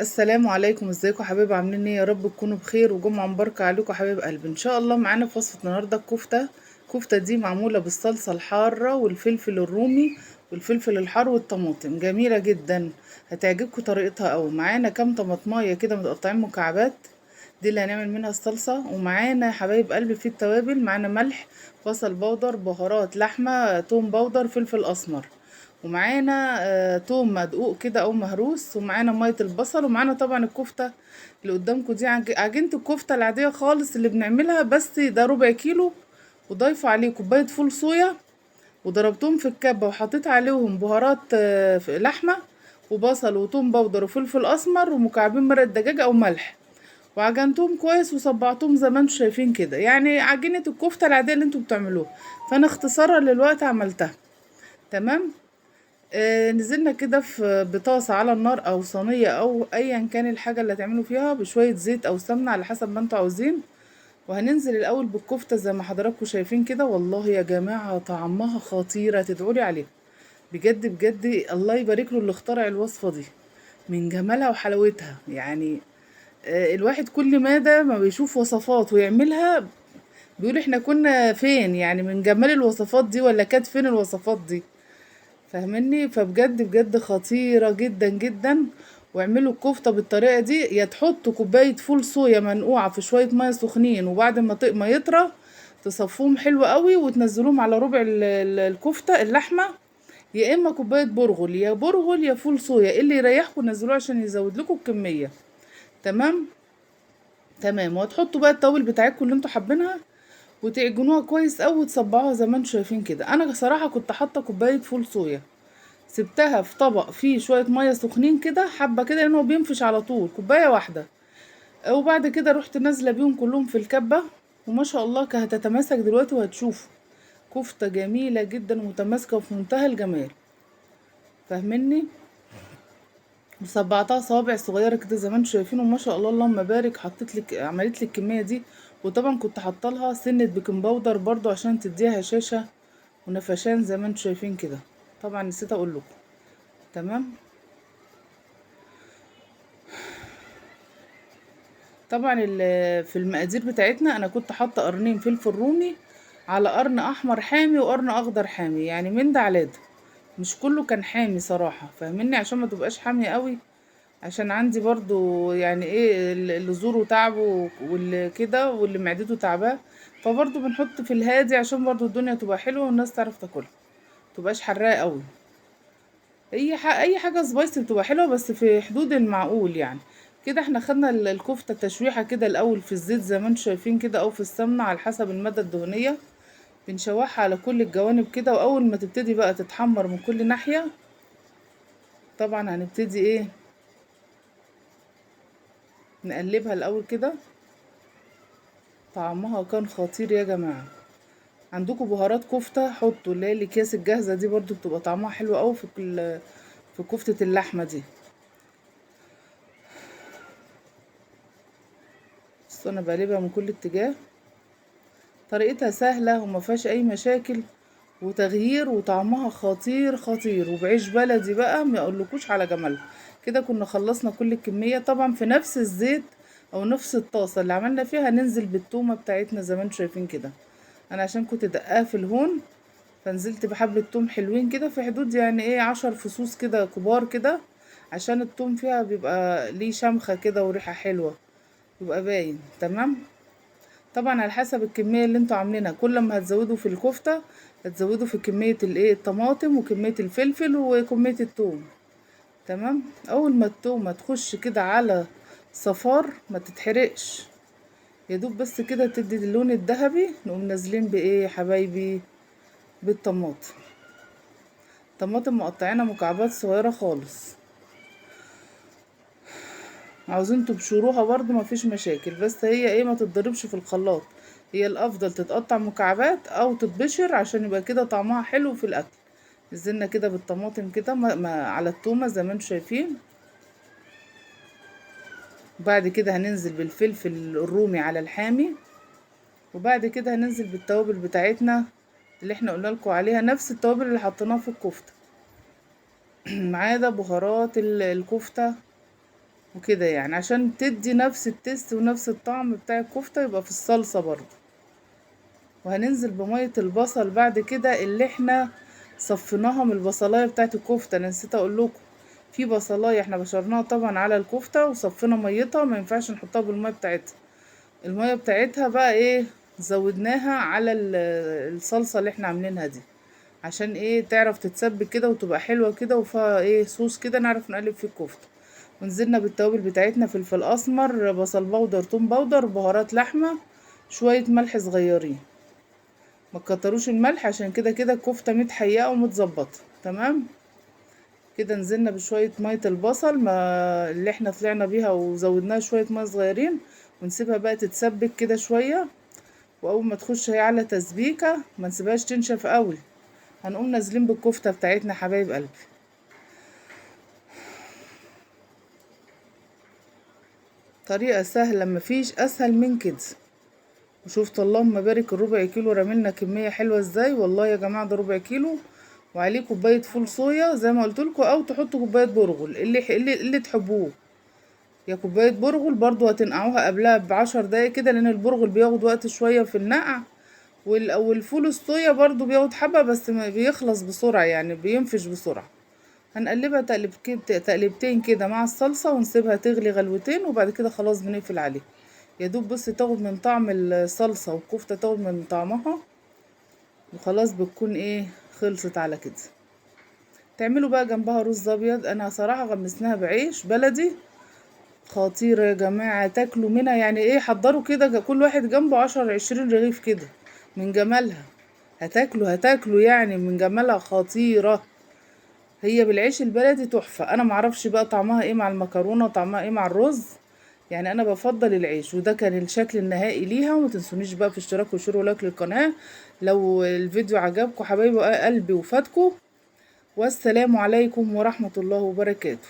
السلام عليكم، ازيكم حبايب؟ عاملين ايه؟ يا رب تكونوا بخير وجمعة مباركة عليكم حبايب قلبي. ان شاء الله معانا في وصفة النهارده الكفتة دي معمولة بالصلصة الحارة والفلفل الرومي والفلفل الحار والطماطم، جميلة جدا. هتعجبكم طريقتها قوي. معانا كام طماطمايه كده متقطعين مكعبات، دي اللي هنعمل منها الصلصة. ومعانا يا حبايب قلبي في التوابل، معانا ملح، بصل بودر، بهارات، لحمة، توم بودر، فلفل اسمر. ومعانا توم مدقوق كده او مهروس، ومعانا ميه البصل، ومعانا طبعا الكفته اللي قدامكم دي عجينه الكفته العاديه خالص اللي بنعملها، بس ده ربع كيلو. وضايفه عليه كوبايه فول صويا، وضربتهم في الكبه وحطيت عليهم بهارات لحمه وبصل وتوم بودر وفلفل اسمر ومكعبين مرق دجاج او ملح، وعجنتهم كويس وصبعتهم زي ما انتم شايفين كده، يعني عجينه الكفته العاديه اللي انتم بتعملوها. فانا اختصارا للوقت عملتها. تمام. نزلنا كده في بطاسة على النار او صينية او ايا كان الحاجة اللي هتعملوا فيها، بشوية زيت او سمنة على حسب ما انتوا عاوزين. وهننزل الاول بالكفتة زي ما حضراتكم شايفين كده. والله يا جماعة طعمها خطيرة، تدعولي عليها بجد بجد. الله يبارك له اللي اخترع الوصفة دي، من جمالها وحلاوتها يعني. الواحد كل ما بيشوف وصفات ويعملها بيقول احنا كنا فين، يعني من جمال الوصفات دي، ولا كانت فين الوصفات دي؟ فاهمني؟ فبجد بجد خطيرة جدا جدا. واعملوا الكفتة بالطريقة دي، يا تحطوا كوباية فول صويا منقوعة في شوية مية سخنين، وبعد ما يطرى تصفوهم حلو قوي وتنزلوهم على ربع الكفتة اللحمة. يا اما كوباية برغل، يا برغل يا فول صويا، إيه اللي يريحكم نزلوه عشان يزود لكم الكمية. تمام. تمام. وهتحطوا بقى التوابل بتاعتكم اللي انتوا حابينها، وتعجنوها كويس قوي وتصبعوها زي ما انتوا شايفين كده. انا صراحة كنت حاطة كوباية فول صويا، سبتها في طبق فيه شوية مية سخنين كده حبة كده، لانه بينفش على طول كوباية واحدة. وبعد كده رحت نازلة بيهم كلهم في الكبة، وما شاء الله هتتماسك دلوقتي وهتشوفوا كفتة جميلة جدا ومتماسكة وفي منتهى الجمال. فاهمني؟ وصبعتها صوابع صغيرة كده زي ما انتوا شايفين، وما شاء الله اللهم بارك، حطيت لك عملت لك الكمية دي. وطبعا كنت حاطه لها سنة بيكنج باودر برضو عشان تديها هشاشة ونفشان زي ما انتوا شايفين كده. طبعا نسيت اقول لكم. تمام. طبعا في المقادير بتاعتنا انا كنت حاطه قرنين فلفل رومي على قرن احمر حامي وقرن اخضر حامي، يعني من ده على ده. مش كله كان حامي صراحه، فاهمني؟ عشان ما تبقاش حامي قوي، عشان عندي برضو يعني ايه اللي زوره تعبه واللي كده واللي معدته تعباه. فبرضو بنحط في الهادي عشان برضو الدنيا تبقى حلوه والناس تعرف تاكلها، متبقاش حراقه قوي. اي حاجه سبايسي بتبقى حلوه بس في حدود المعقول يعني. كده احنا خدنا الكفته تشويحه كده الاول في الزيت زي ما انتم شايفين كده، او في السمنه على حسب الماده الدهنيه. بنشوحها على كل الجوانب كده، واول ما تبتدي بقى تتحمر من كل ناحيه، طبعا هنبتدي ايه، نقلبها الاول كده. طعمها كان خطير يا جماعه. عندكم بهارات كفته حطوا، اللي هي الاكياس الجاهزه دي برضو بتبقى طعمها حلو قوي في كفته اللحمه دي. بس انا بقلبها من كل اتجاه. طريقتها سهلة وما فيهاش اي مشاكل، وتغيير، وطعمها خطير خطير، وبعيش بلدي بقى ما اقولكوش على جمالها. كده كنا خلصنا كل الكمية. طبعا في نفس الزيت او نفس الطاسة اللي عملنا فيها هننزل بالتومة بتاعتنا زي ما انتم شايفين كده. انا عشان كنت دقاها في الهون، فنزلت بحبة توم حلوين كده في حدود يعني ايه 10 فصوص كده كبار كده، عشان التوم فيها بيبقى ليه شمخة كده وريحة حلوة، يبقى باين. تمام. طبعا على حسب الكمية اللي انتوا عاملينها، كل ما هتزودوا في الكفتة هتزودوا في كمية الايه الطماطم وكمية الفلفل وكمية الثوم. تمام. اول ما التومة تخش كده على صفار ما تتحرقش، يا دوب بس كده تدي اللون الذهبي، نقوم نازلين بايه يا حبايبي؟ بالطماطم. طماطم مقطعينها مكعبات صغيرة خالص. عاوزين تبشروها برضو مفيش مشاكل، بس هي ايه، ما تتضربش في الخلاط. هي الافضل تتقطع مكعبات او تتبشر عشان يبقى كده طعمها حلو في الاكل. نزلنا كده بالطماطم كده على التومة زي ما انتم شايفين. وبعد كده هننزل بالفلفل الرومي على الحامي. وبعد كده هننزل بالتوابل بتاعتنا اللي احنا قلنا لكم عليها، نفس التوابل اللي حطيناها في الكفتة. معانا بهارات الكفتة، وكده يعني عشان تدي نفس التست ونفس الطعم بتاع الكفتة يبقى في الصلصة برضو. وهننزل بمية البصل بعد كده اللي احنا صفيناها من البصلاية بتاعت الكفتة. انا نسيت اقول لكم في بصلاية احنا بشرناها طبعا على الكفتة وصفينا ميتها، ما ينفعش نحطها بالمية بتاعتها. المية بتاعتها بقى ايه زودناها على الصلصة اللي احنا عاملينها دي، عشان ايه تعرف تتسبك كده وتبقى حلوة كده وفيها ايه صوص كده نعرف نقلب في الكفتة. ونزلنا بالتوابل بتاعتنا فلفل اسمر، بصل بودر، توم بودر، بهارات لحمة، شوية ملح صغيرين. ما تكتروش الملح عشان كده كده الكفتة متحيقة ومتظبطة تمام. كده نزلنا بشوية مية البصل ما اللي احنا طلعنا بيها وزودناها شوية مية صغيرين، ونسيبها بقى تتسبك كده شوية. واول ما تخش هي على تسبيكة ما نسيبهاش تنشف قوي، هنقوم نازلين بالكفتة بتاعتنا حبايب قلبي. طريقة سهلة مفيش اسهل من كده. وشوفت اللهم بارك الربع كيلو راملنا كمية حلوة ازاي، والله يا جماعة ده ربع كيلو وعليه كوباية فول صويا زي ما قلتلكوا، او تحطوا كوباية برغل اللي تحبوه. يا كوباية برغل برضو هتنقعوها قبلها ب10 دقايق كده لان البرغل بياخد وقت شوية في النقع. والفول الصويا برضو بياخد حبة بس بيخلص بسرعة يعني بينفش بسرعة. هنقلبها تقلبتين كده مع الصلصة ونسيبها تغلي غلوتين وبعد كده خلاص بنقفل عليها. يا دوب بس تاخد من طعم الصلصة والكفتة تاخد من طعمها وخلاص بتكون ايه خلصت على كده. تعملوا بقى جنبها رز ابيض، انا صراحة غمسناها بعيش بلدي خطيرة يا جماعة تاكلوا منها يعني ايه. حضروا كده كل واحد جنبه 10 20 رغيف كده من جمالها. هتاكلوا يعني من جمالها خطيرة. هي بالعيش البلدي تحفة. انا معرفش بقى طعمها ايه مع المكرونة وطعمها ايه مع الرز، يعني انا بفضل العيش. وده كان الشكل النهائي ليها. وما تنسونيش بقى في اشتراك وشير ولايك للقناة لو الفيديو عجبكم حبايبي قلبي وفاتكم. والسلام عليكم ورحمة الله وبركاته.